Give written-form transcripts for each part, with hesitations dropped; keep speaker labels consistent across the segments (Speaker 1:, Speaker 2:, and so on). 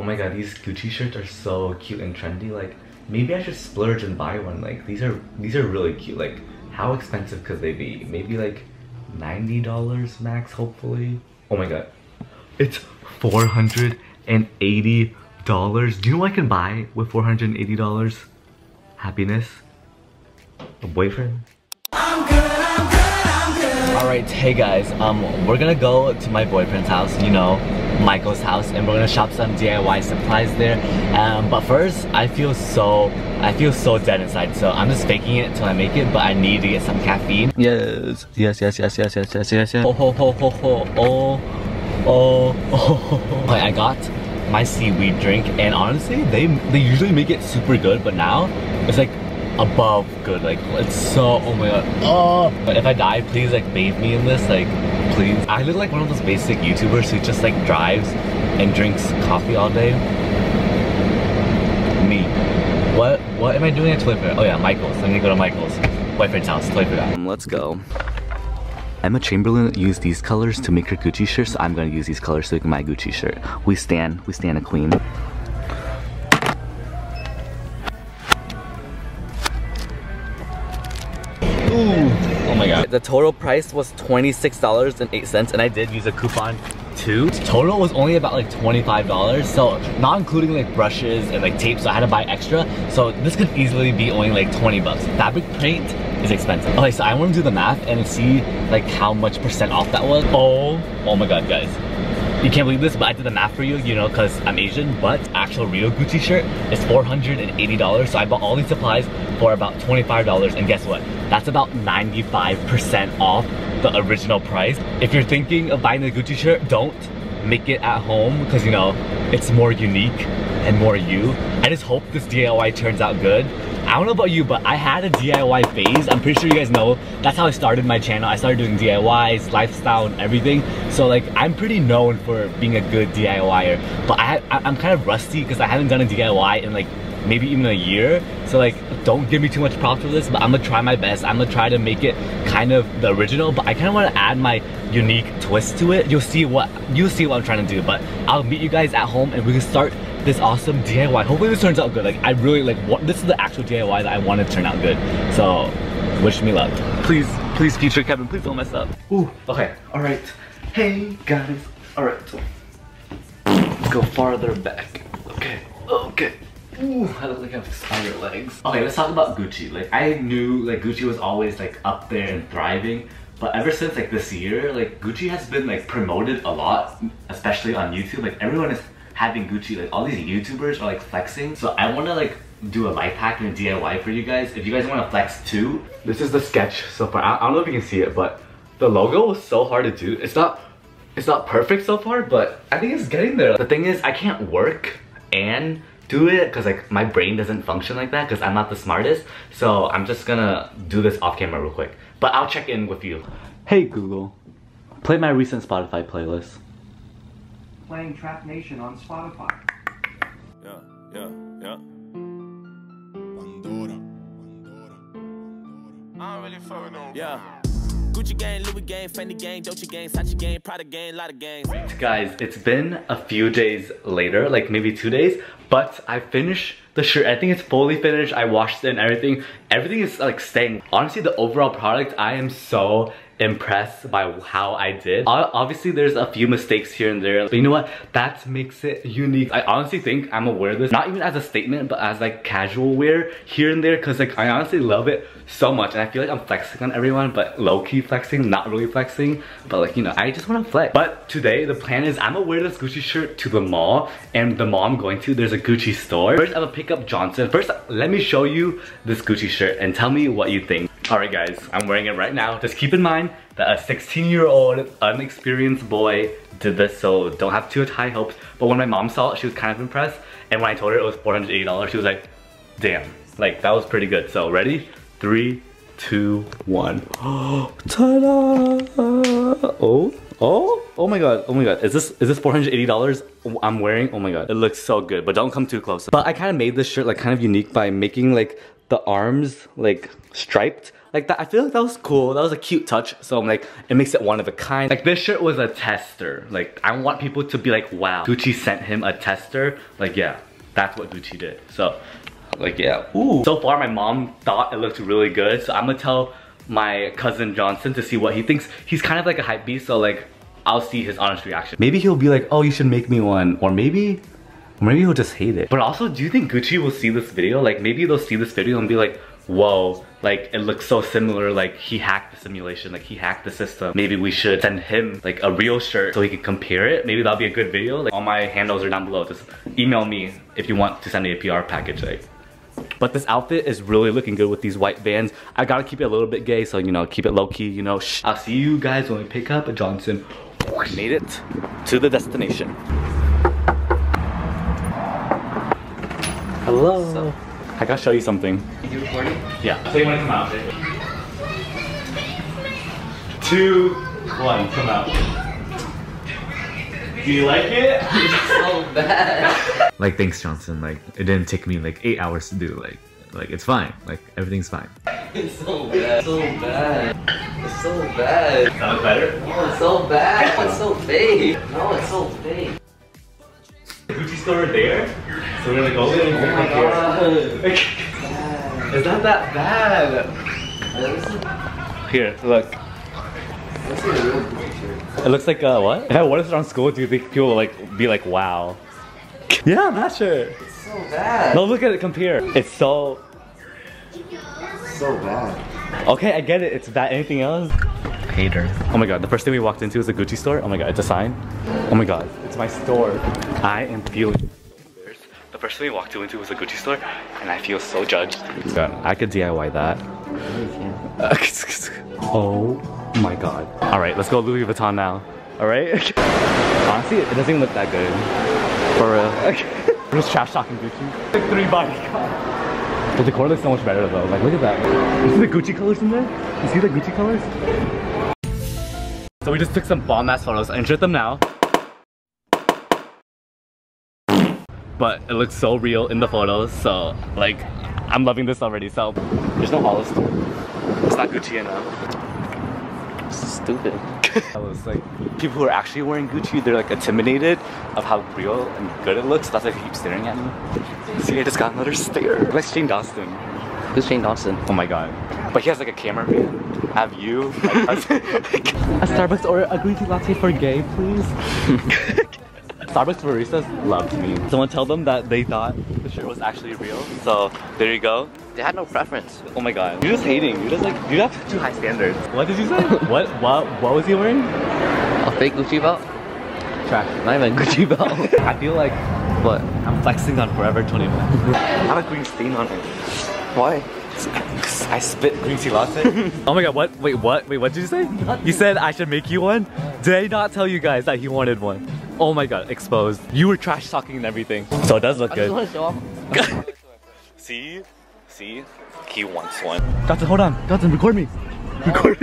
Speaker 1: Oh my god, these Gucci shirts are so cute and trendy. Like, maybe I should splurge and buy one. Like, these are really cute. Like, how expensive could they be? Maybe like $90 max, hopefully. Oh my god, it's $480. Do you know what I can buy with $480? Happiness, a boyfriend. Alright, hey guys, we're gonna go to my boyfriend's house, you know, Michael's house, and we're gonna shop some DIY supplies there. But first, I feel so dead inside, so I'm just faking it till I make it, but I need to get some caffeine. Yes. Oh ho ho ho ho, oh. Okay, I got my seaweed drink, and honestly, they usually make it super good, but now it's like above good. Like, it's so, oh my god, oh. But if I die, please like bathe me in this, like, please. I look like one of those basic YouTubers who just like drives and drinks coffee all day. Me. What am I doing at Toy Fair? Oh yeah, Michael's. I'm gonna go to Michael's boyfriend's house. Toy Fair. Let's go. Emma Chamberlain used these colors to make her Gucci shirt, so I'm gonna use these colors to make my Gucci shirt. We stand a queen. Ooh, oh my god. The total price was $26.08, and I did use a coupon too. Total was only about like $25, so not including like brushes and like tape, so I had to buy extra. So this could easily be only like 20 bucks. Fabric paint is expensive. Okay, so I want to do the math and see like how much percent off that was. Oh my god, guys. You can't believe this, but I did the math for you, you know, because I'm Asian, but actual real Gucci shirt is $480. So I bought all these supplies for about $25, and guess what? That's about 95% off the original price. If you're thinking of buying the Gucci shirt, don't make it at home, because you know, it's more unique and more you. I just hope this DIY turns out good. I don't know about you, but I had a DIY phase. I'm pretty sure you guys know that's how I started my channel. I started doing DIYs, lifestyle, and everything. So like, I'm pretty known for being a good DIYer. But I'm kind of rusty because I haven't done a DIY in like maybe even a year. So like, don't give me too much props for this, but I'm gonna try my best. I'm gonna try to make it kind of the original, but I kind of want to add my unique twist to it. You'll see what I'm trying to do. But I'll meet you guys at home and we can start this awesome DIY. Hopefully this turns out good. Like, I really like this is the actual DIY that I want to turn out good. So wish me luck. Please future Kevin, please don't mess up. Ooh, okay, all right. Hey guys, all right. So let's go farther back. Okay. Ooh, I look like I have spider legs. Okay, let's talk about Gucci. Like, I knew like Gucci was always like up there and thriving, but ever since like this year, like Gucci has been like promoted a lot, especially on YouTube. Like, everyone is having Gucci, like all these YouTubers are like flexing. So I want to like do a life hack and a DIY for you guys. If you guys want to flex too, this is the sketch so far. I don't know if you can see it, but the logo was so hard to do. It's not perfect so far, but I think it's getting there. The thing is, I can't work and do it because like my brain doesn't function like that because I'm not the smartest. So I'm just gonna do this off camera real quick. But I'll check in with you. Hey Google, play my recent Spotify playlist.
Speaker 2: Playing Trap Nation on Spotify.
Speaker 3: Yeah. I don't really fuck with no. Yeah. Gucci gang, Louis gang, Fendi gang, Dolce gang, Sachi gang, Prada gang, lot of gangs.
Speaker 1: Guys, it's been a few days later, like maybe 2 days, but I finished the shirt. I think it's fully finished. I washed it and everything. Everything is like staying. Honestly, the overall product, I am so impressed by how I did. Obviously, there's a few mistakes here and there, but you know what? That makes it unique. I honestly think I'm gonna wear this, not even as a statement, but as like casual wear here and there, because like I honestly love it so much, and I feel like I'm flexing on everyone, but low-key flexing, not really flexing, but like, you know, I just want to flex. But today, the plan is I'm gonna wear this Gucci shirt to the mall, and the mall I'm going to, there's a Gucci store. First, I'm gonna pick up Johnson. First, let me show you this Gucci shirt and tell me what you think. Alright guys, I'm wearing it right now. Just keep in mind that a 16-year-old unexperienced boy did this, so don't have too high hopes. But when my mom saw it, she was kind of impressed. And when I told her it was $480, she was like, damn, like that was pretty good. So ready? 3, 2, 1. Oh, ta-da! Oh my god, Is this $480 I'm wearing? Oh my god, it looks so good, but don't come too close. But I kind of made this shirt like kind of unique by making like the arms like striped like that. I feel like that was cool. That was a cute touch. So I'm like, it makes it one of a kind. Like this shirt was a tester. Like I want people to be like, wow, Gucci sent him a tester. Like yeah, that's what Gucci did. So like yeah, ooh. So far my mom thought it looked really good. So I'm gonna tell my cousin Johnson to see what he thinks. He's kind of like a hype beast, so like I'll see his honest reaction. Maybe he'll be like, oh, you should make me one. Or maybe he'll just hate it. But also, do you think Gucci will see this video? Like maybe they'll see this video and be like, whoa, like it looks so similar, like he hacked the simulation, like he hacked the system. Maybe we should send him like a real shirt so he can compare it. Maybe that'll be a good video. Like all my handles are down below. Just email me if you want to send me a PR package. Like. But this outfit is really looking good with these white Vans. I gotta keep it a little bit gay, so you know, keep it low key, you know. Shh. I'll see you guys when we pick up Johnson. We made it to the destination. Hello. So, I gotta show you something.
Speaker 4: You recording?
Speaker 1: Yeah. So you wanna come out? 2, 1, come out. Do you like it?
Speaker 4: It's so bad.
Speaker 1: Like thanks Johnson, like it didn't take me like 8 hours to do, like it's fine, like everything's fine.
Speaker 4: It's so bad. So bad. It's so bad.
Speaker 1: Sounds better?
Speaker 4: No, it's so bad. It's so fake. No, it's so fake.
Speaker 1: Gucci store there? So we're gonna go there and
Speaker 4: Oh my god.
Speaker 1: It's not that bad. Here, look.
Speaker 4: Let's see the real Gucci shirt.
Speaker 1: It looks like what? If I wore this around school, do you think people will like be like, wow? Yeah, that shirt.
Speaker 4: It's so bad.
Speaker 1: No, look at it, compare. It's so
Speaker 4: bad.
Speaker 1: Okay, I get it. It's bad. Anything else? Hater. Oh my god, the first thing we walked into was a Gucci store. Oh my god, it's a sign. Oh my god, it's my store. I am feeling. The first thing we walked into was a Gucci store, and I feel so judged. God, I could DIY that. Oh my god. All right, let's go Louis Vuitton now. All right. Honestly, it doesn't even look that good. For real. We're just trash talking Gucci. Like 3 bodyguards. The decor looks so much better though. Like look at that. You see the Gucci colors in there? You see the Gucci colors? So we just took some bomb ass photos. I insert them now. But it looks so real in the photos. So like, I'm loving this already. So there's no hollows. It's not Gucci enough.
Speaker 4: Stupid.
Speaker 1: I was like, people who are actually wearing Gucci, they're like intimidated of how real and good it looks. That's why they keep staring at me. See, I just got another stare. Like Shane Dawson.
Speaker 4: Who's Shane Dawson?
Speaker 1: Oh my god. But he has like a cameraman. Have you? A Starbucks or a green tea latte for gay, please? Starbucks baristas loved me. Someone tell them that they thought the shirt was actually real. So there you go.
Speaker 4: They had no preference.
Speaker 1: Oh my god. You're just hating. You're just like, you have too high standards. What did you say? What was he wearing?
Speaker 4: A fake Gucci belt?
Speaker 1: Trash.
Speaker 4: Not even a Gucci belt.
Speaker 1: I feel like
Speaker 4: What?
Speaker 1: I'm flexing on Forever 21. I have a green stain on it.
Speaker 4: Why?
Speaker 1: I spit green tea latte. Oh my god, what? Wait, what? Wait, what did you say? You said I should make you one? Did I not tell you guys that he wanted one? Oh my god, exposed. You were trash talking and everything. So it does look good.
Speaker 4: I just want to show off.
Speaker 1: See? See? He wants one. Dotson, hold on. Dotson, record me. Record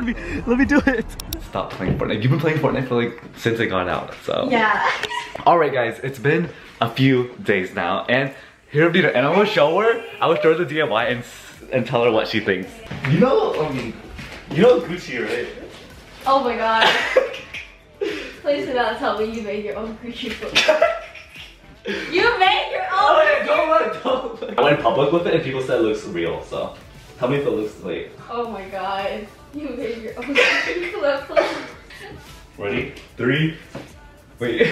Speaker 1: me. Let me do it. Stop playing Fortnite. You've been playing Fortnite for like, since it got out, so.
Speaker 5: Yeah.
Speaker 1: Alright guys, it's been a few days now, and here I'm and I'm gonna show her, I will show her the DIY and tell her what she thinks. You know Gucci, right?
Speaker 5: Oh my god. Please do not tell me you made your own Gucci book. You made your own!
Speaker 1: Don't. I went public with it and people said it looks real, so tell me if it looks like.
Speaker 5: Oh my god. You made your own Gucci flip flop.
Speaker 1: Ready? 3. Wait.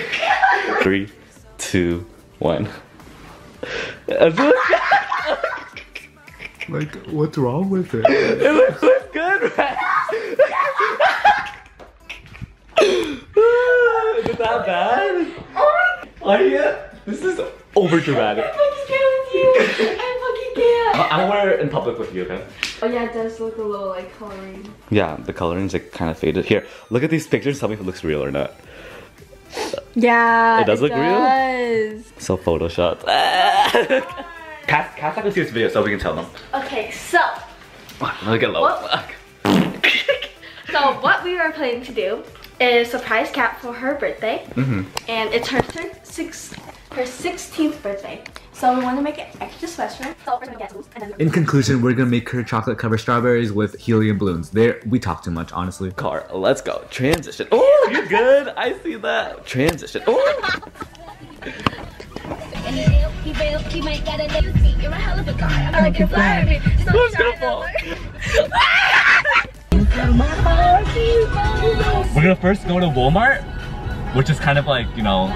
Speaker 1: 3, 2, 1.
Speaker 6: Like, what's wrong with it?
Speaker 1: It looks good, right? Is it that bad? Are you? This is over dramatic.
Speaker 5: I fucking can't with you. I fucking can't.
Speaker 1: I'll wear it in public with you, okay?
Speaker 5: Oh yeah, it does look a little like coloring.
Speaker 1: Yeah, the coloring's like kind of faded. Here, look at these pictures. Tell me if it looks real or not.
Speaker 5: Yeah,
Speaker 1: It does look real?
Speaker 5: real?
Speaker 1: So photoshopped. Cass, I can see this video so we can tell them.
Speaker 5: Okay, so.
Speaker 1: Look at low.
Speaker 5: So what we are planning to do is surprise Kat for her birthday. And it's her 16th birthday. So we want to make it extra special. So we're gonna get those and then
Speaker 6: In conclusion, we're gonna make her chocolate covered strawberries with helium balloons. We talk too much, honestly.
Speaker 1: Car, let's go. Transition. Oh, you're good. I see that. Transition. Oh. We're gonna first go to Walmart, which is kind of like, you know,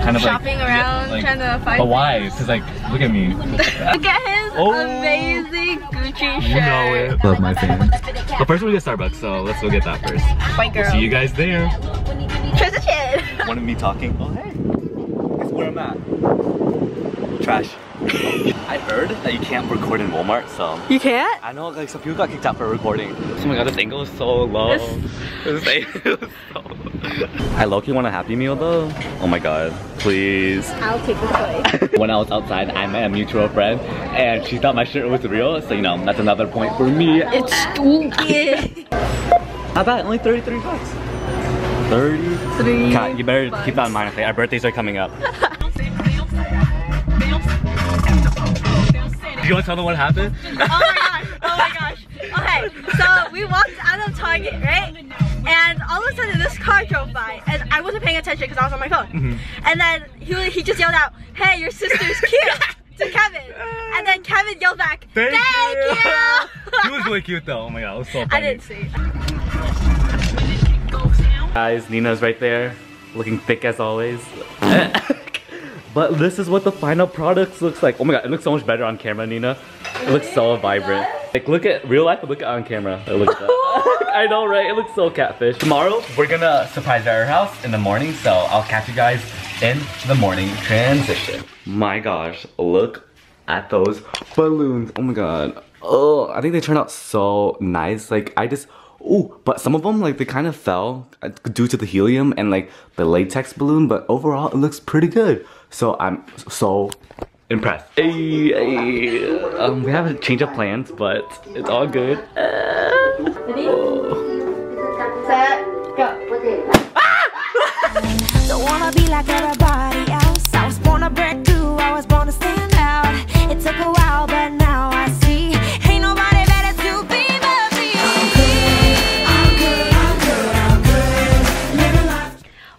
Speaker 1: kind of
Speaker 5: shopping
Speaker 1: like,
Speaker 5: around,
Speaker 1: like,
Speaker 5: trying to find.
Speaker 1: But why? Because like, look at me.
Speaker 5: Look at his amazing Gucci shirt.
Speaker 6: You know it. Love my fans.
Speaker 1: But first we get Starbucks, so let's go get that first.
Speaker 5: White girl.
Speaker 1: We'll see you guys there.
Speaker 5: Transition.
Speaker 1: Wanted me talking? Oh hey, guess where I'm at? Trash. I heard that you can't record in Walmart, so.
Speaker 5: You can't?
Speaker 1: I know, like some people got kicked out for recording. Oh my god, this angle is so low. This angle is so low. I low-key want a Happy Meal though. Oh my god, please.
Speaker 5: I'll take this away.
Speaker 1: When I was outside, I met a mutual friend and she thought my shirt was real, so you know, that's another point for me.
Speaker 5: It's stupid.
Speaker 1: How about only 33 bucks? 33? God, you better keep that in mind, okay? Our birthdays are coming up. Do you want to tell them what happened?
Speaker 5: Oh my gosh. Okay, so we walked out of Target, right? And all of a sudden this car drove by and I wasn't paying attention because I was on my phone. And then he just yelled out, "Hey, your sister's cute," to Kevin. And then Kevin yelled back, "Thank you!"
Speaker 1: He was really cute though, oh my god, it was so funny.
Speaker 5: I didn't see.
Speaker 1: Guys, Nina's right there, looking thick as always. But this is what the final product looks like. Oh my god, it looks so much better on camera, Nina. It looks so vibrant. Like look at real life, look at on camera. Look at that. I know, right? It looks so catfish. Tomorrow, we're gonna surprise our house in the morning, so I'll catch you guys in the morning transition. My gosh, look at those balloons. Oh my god. Oh, I think they turned out so nice. Like oh, but some of them, like, they kind of fell due to the helium and, like, the latex balloon, but overall, it looks pretty good. So, I'm so impressed. Hey. We have a change of plans, but it's all good.
Speaker 5: Ready? Set, go.
Speaker 7: Don't wanna be like everybody else. I was born to break through, I was born to stand out. It took a while, but now I see ain't nobody better to be but me. I'm good.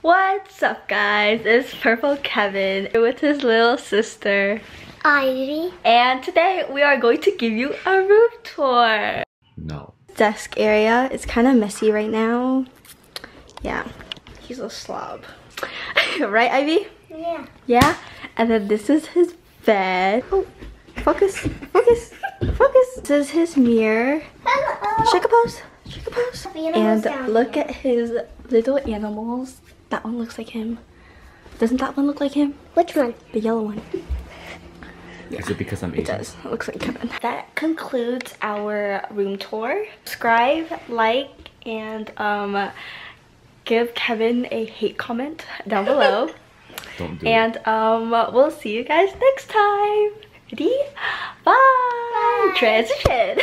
Speaker 5: What's up, guys? It's Purple Kevin with his little sister
Speaker 7: Ivy.
Speaker 5: and today we are going to give you a room tour.
Speaker 6: No.
Speaker 5: Desk area. It's kind of messy right now. Yeah, he's a slob. Right, Ivy?
Speaker 7: Yeah.
Speaker 5: Yeah? And then this is his bed. Oh, focus, focus, focus. This is his mirror.
Speaker 7: Hello.
Speaker 5: Shake a pose, shake a pose. And look at his little animals. That one looks like him. Doesn't that one look like him?
Speaker 7: Which one?
Speaker 5: The yellow one.
Speaker 1: Is it because I'm
Speaker 5: It
Speaker 1: Asian?
Speaker 5: does. It looks like Kevin. That concludes our room tour. Subscribe, like, and give Kevin a hate comment down below.
Speaker 6: Don't do it.
Speaker 5: And we'll see you guys next time. Ready? Bye. Transition.